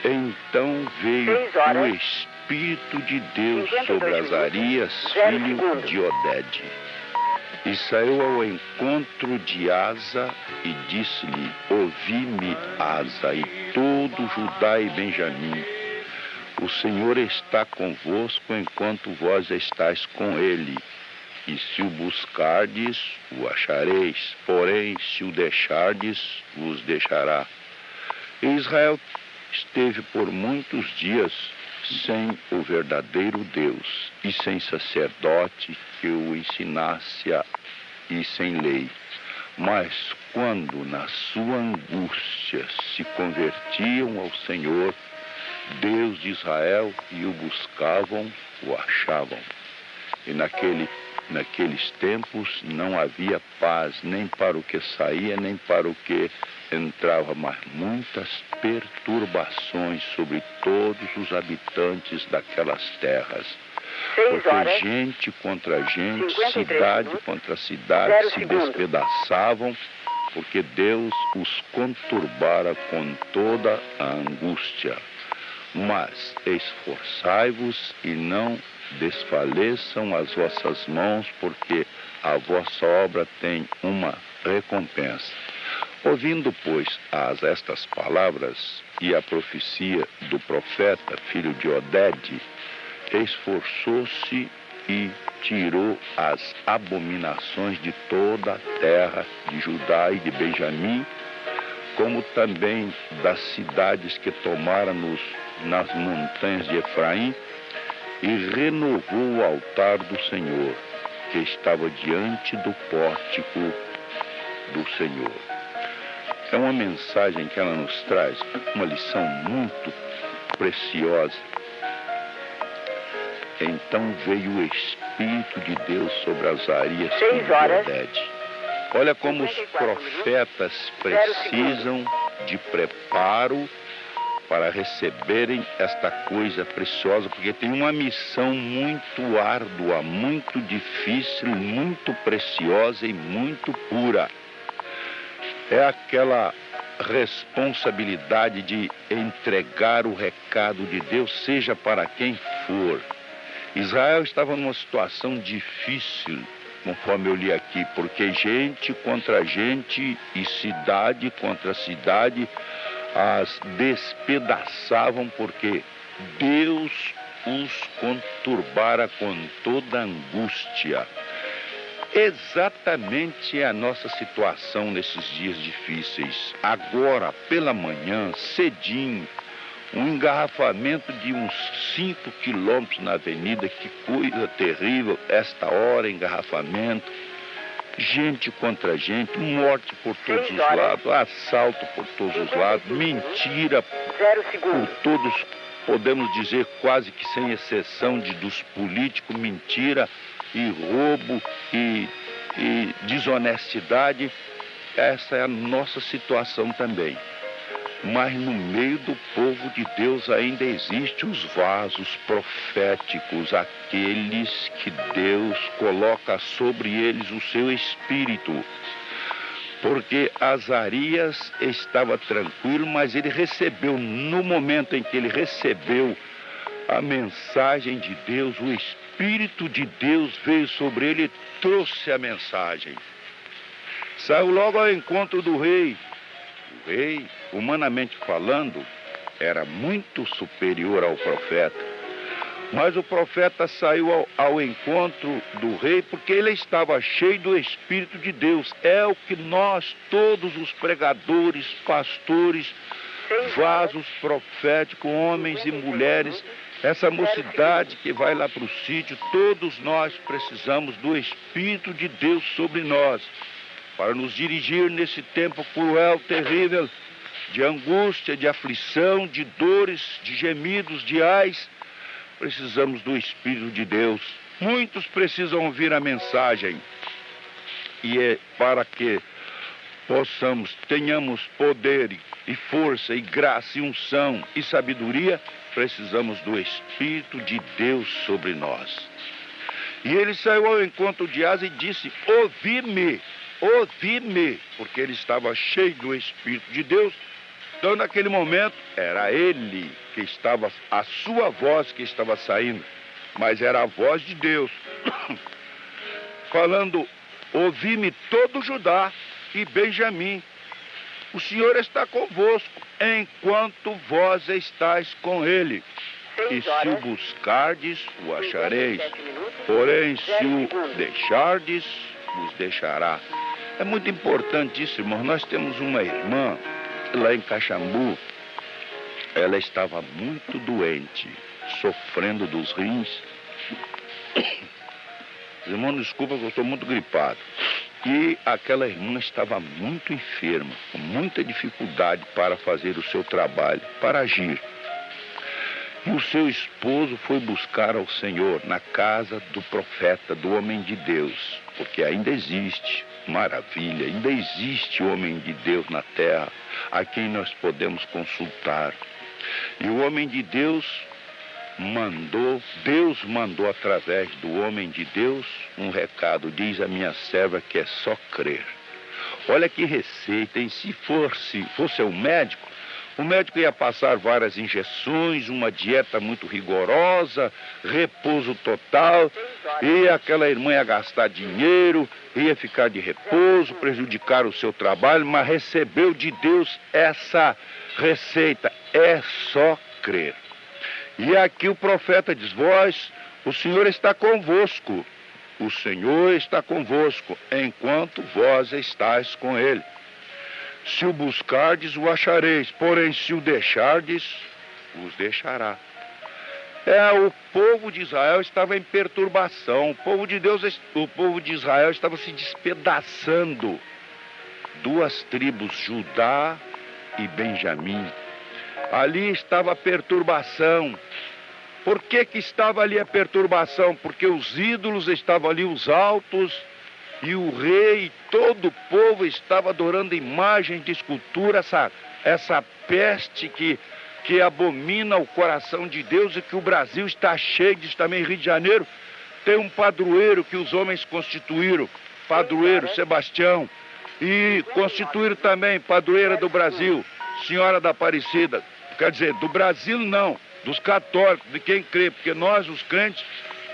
Então veio o Espírito de Deus sobre Azarias, filho de Oded. E saiu ao encontro de Asa e disse-lhe: ouvi-me, Asa, e todo Judá e Benjamim. O Senhor está convosco enquanto vós estáis com ele. E se o buscardes, o achareis. Porém, se o deixardes, vos deixará. E Israel esteve por muitos dias sem o verdadeiro Deus e sem sacerdote que o ensinasse e sem lei. Mas quando na sua angústia se convertiam ao Senhor, Deus de Israel, e o buscavam, o achavam. E naqueles tempos não havia paz, nem para o que saía, nem para o que entrava, mas muitas perturbações sobre todos os habitantes daquelas terras. Porque gente contra gente, cidade contra cidade se despedaçavam, porque Deus os conturbara com toda a angústia. Mas esforçai-vos e não desfaleçam as vossas mãos, porque a vossa obra tem uma recompensa. Ouvindo, pois, estas palavras e a profecia do profeta, filho de Oded, esforçou-se e tirou as abominações de toda a terra de Judá e de Benjamim, como também das cidades que tomara nas montanhas de Efraim, e renovou o altar do Senhor, que estava diante do pórtico do Senhor. É uma mensagem que ela nos traz, uma lição muito preciosa. Então veio o Espírito de Deus sobre Azarias, filho de Oded. Olha como os profetas precisam de preparo para receberem esta coisa preciosa, porque tem uma missão muito árdua, muito difícil, muito preciosa e muito pura. É aquela responsabilidade de entregar o recado de Deus, seja para quem for. Israel estava numa situação difícil, conforme eu li aqui, porque gente contra gente e cidade contra cidade as despedaçavam, porque Deus os conturbara com toda angústia. Exatamente a nossa situação nesses dias difíceis. Agora, pela manhã, cedinho, um engarrafamento de uns 5 quilômetros na avenida, que coisa terrível, esta hora, engarrafamento, gente contra gente, morte por todos os lados, assalto por todos os lados, mentira por todos, podemos dizer quase que sem exceção dos políticos, mentira e roubo e desonestidade. Essa é a nossa situação também. Mas no meio do povo de Deus ainda existem os vasos proféticos, aqueles que Deus coloca sobre eles o seu Espírito. Porque Azarias estava tranquilo, mas ele recebeu, no momento em que ele recebeu a mensagem de Deus, o Espírito de Deus veio sobre ele e trouxe a mensagem. Saiu logo ao encontro do rei. O rei, humanamente falando, era muito superior ao profeta. Mas o profeta saiu ao encontro do rei porque ele estava cheio do Espírito de Deus. É o que nós, todos os pregadores, pastores, vasos proféticos, homens e mulheres, essa mocidade que vai lá para o sítio, todos nós precisamos do Espírito de Deus sobre nós, para nos dirigir nesse tempo cruel, terrível, de angústia, de aflição, de dores, de gemidos, de ais. Precisamos do Espírito de Deus. Muitos precisam ouvir a mensagem. E é para que tenhamos poder e força e graça e unção e sabedoria, precisamos do Espírito de Deus sobre nós. E ele saiu ao encontro de Asa e disse: ouvi-me, ouvi-me, porque ele estava cheio do Espírito de Deus Então, naquele momento, era ele que estava, a sua voz que estava saindo, mas era a voz de Deus, falando: ouvi-me todo Judá e Benjamim, o Senhor está convosco, enquanto vós estáis com ele. E se o buscardes, o achareis, porém se o deixardes, vos deixará. É muito importante isso, irmão. Nós temos uma irmã lá em Caxambu. Ela estava muito doente, sofrendo dos rins. Irmão, desculpa que eu estou muito gripado. E aquela irmã estava muito enferma, com muita dificuldade para fazer o seu trabalho, para agir. E o seu esposo foi buscar ao Senhor na casa do profeta, do homem de Deus, porque ainda existe, maravilha, ainda existe homem de Deus na terra, a quem nós podemos consultar. E o homem de Deus mandou através do homem de Deus um recado: diz a minha serva que é só crer. Olha que receita, e se fosse um médico, o médico ia passar várias injeções, uma dieta muito rigorosa, repouso total, e aquela irmã ia gastar dinheiro, ia ficar de repouso, prejudicar o seu trabalho, mas recebeu de Deus essa receita: é só crer. E aqui o profeta diz: o Senhor está convosco, o Senhor está convosco, enquanto vós estáis com ele. Se o buscardes, o achareis, porém se o deixardes, vos deixará. O povo de Israel estava em perturbação, o povo de Israel estava se despedaçando. Duas tribos, Judá e Benjamim. Ali estava a perturbação. Por que estava ali a perturbação? Porque os ídolos estavam ali, os altos, e o rei e todo o povo estava adorando imagens de escultura, essa peste que abomina o coração de Deus, e que o Brasil está cheio disso também. Rio de Janeiro tem um padroeiro que os homens constituíram, padroeiro Sebastião, e constituíram também padroeira do Brasil, Senhora da Aparecida. Quer dizer, do Brasil não, dos católicos, de quem crê, porque nós, os crentes,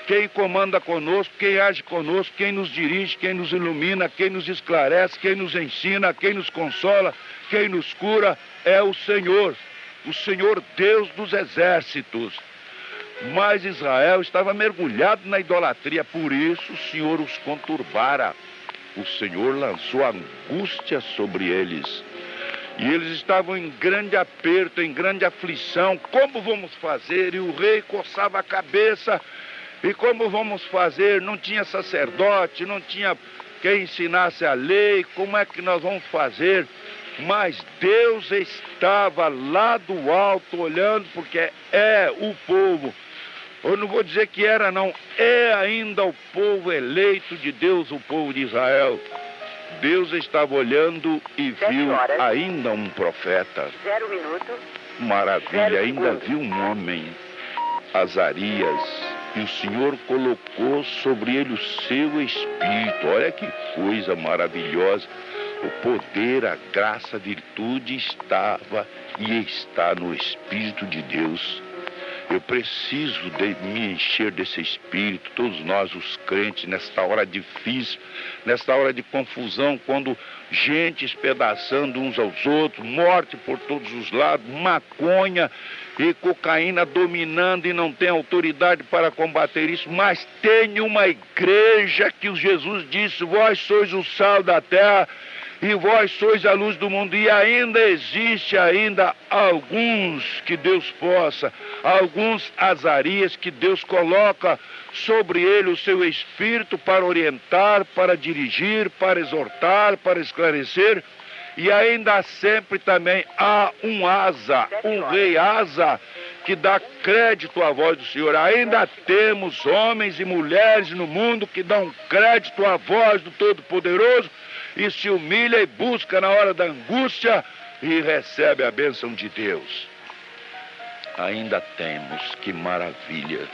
quem comanda conosco, quem age conosco, quem nos dirige, quem nos ilumina, quem nos esclarece, quem nos ensina, quem nos consola, quem nos cura, é o Senhor Deus dos exércitos. Mas Israel estava mergulhado na idolatria, por isso o Senhor os conturbara. O Senhor lançou angústia sobre eles. E eles estavam em grande aperto, em grande aflição. Como vamos fazer? E o rei coçava a cabeça. E como vamos fazer? Não tinha sacerdote, não tinha quem ensinasse a lei. Como é que nós vamos fazer? Mas Deus estava lá do alto olhando, porque é o povo. Eu não vou dizer que era, não. É ainda o povo eleito de Deus, o povo de Israel. Deus estava olhando e viu ainda um profeta. 0 minuto. Maravilha, ainda viu um homem, Azarias. E o Senhor colocou sobre ele o seu Espírito. Olha que coisa maravilhosa. O poder, a graça, a virtude estava e está no Espírito de Deus. Eu preciso me encher desse Espírito, todos nós, os crentes, nesta hora difícil, nesta hora de confusão, quando gente espedaçando uns aos outros, morte por todos os lados, maconha e cocaína dominando, e não tem autoridade para combater isso. Mas tem uma igreja que Jesus disse: vós sois o sal da terra e vós sois a luz do mundo. E ainda existe alguns que Deus possa, alguns Azarias que Deus coloca sobre ele o seu Espírito para orientar, para dirigir, para exortar, para esclarecer. E ainda sempre também há um Asa, um rei Asa, que dá crédito à voz do Senhor. Ainda temos homens e mulheres no mundo que dão crédito à voz do Todo-Poderoso e se humilha e busca na hora da angústia e recebe a bênção de Deus. Ainda temos, que maravilha.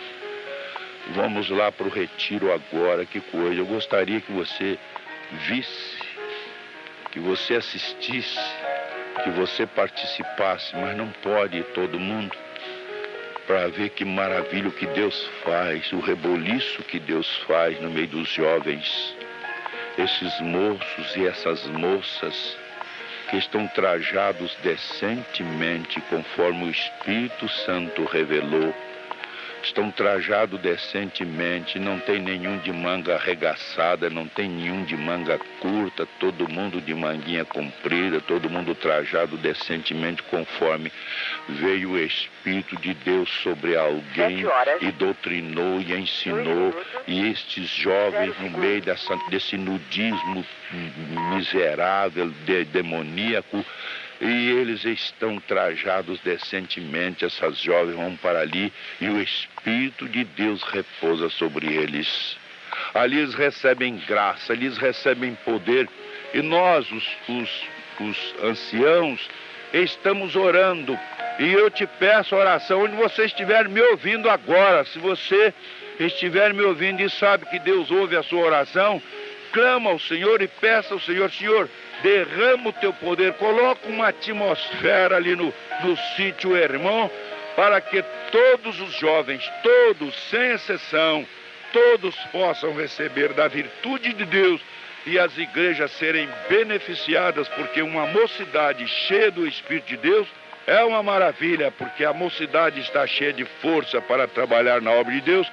Vamos lá para o retiro agora, que coisa. Eu gostaria que você visse, que você assistisse que você participasse, mas não pode todo mundo, para ver que maravilha o que Deus faz, o reboliço que Deus faz no meio dos jovens, esses moços e essas moças que estão trajados decentemente, conforme o Espírito Santo revelou. Estão trajados decentemente, não tem nenhum de manga arregaçada, não tem nenhum de manga curta, todo mundo de manguinha comprida, todo mundo trajado decentemente, conforme veio o Espírito de Deus sobre alguém e doutrinou e ensinou. E estes jovens, no meio desse nudismo miserável, demoníaco, e eles estão trajados decentemente, essas jovens vão para ali e o Espírito de Deus repousa sobre eles. Ali eles recebem graça, ali eles recebem poder, e nós, os anciãos, estamos orando. E eu te peço oração, onde você estiver me ouvindo agora, se você estiver me ouvindo e sabe que Deus ouve a sua oração, clama ao Senhor e peça ao Senhor: Senhor, derrama o teu poder, coloca uma atmosfera ali no sítio Irmão, para que todos os jovens, todos, sem exceção, todos possam receber da virtude de Deus e as igrejas serem beneficiadas, porque uma mocidade cheia do Espírito de Deus é uma maravilha, porque a mocidade está cheia de força para trabalhar na obra de Deus,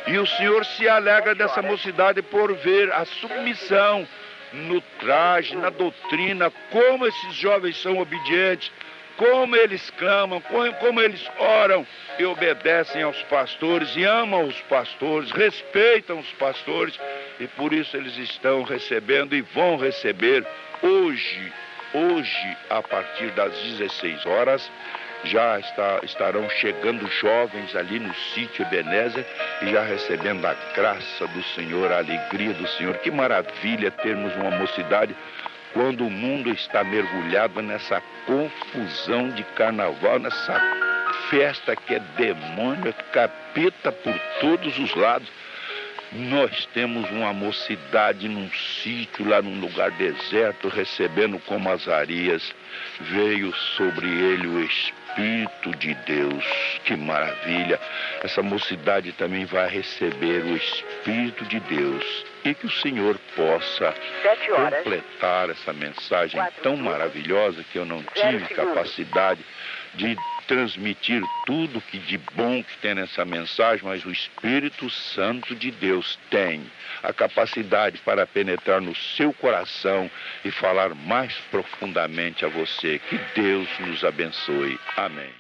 e o Senhor se alegra dessa mocidade por ver a submissão no traje, na doutrina, como esses jovens são obedientes, como eles clamam, como eles oram e obedecem aos pastores e amam os pastores, respeitam os pastores, e por isso eles estão recebendo e vão receber hoje, a partir das 16 horas, já estarão chegando jovens ali no sítio Ebenezer e já recebendo a graça do Senhor, a alegria do Senhor. Que maravilha termos uma mocidade quando o mundo está mergulhado nessa confusão de carnaval, nessa festa que é demônio, é capeta por todos os lados. Nós temos uma mocidade num sítio, lá num lugar deserto, recebendo como Azarias. Veio sobre ele o Espírito de Deus. Que maravilha! Essa mocidade também vai receber o Espírito de Deus. E que o Senhor possa completar essa mensagem tão maravilhosa, que eu não tive capacidade de transmitir tudo que de bom que tem nessa mensagem, mas o Espírito Santo de Deus tem a capacidade para penetrar no seu coração e falar mais profundamente a você. Que Deus nos abençoe. Amém.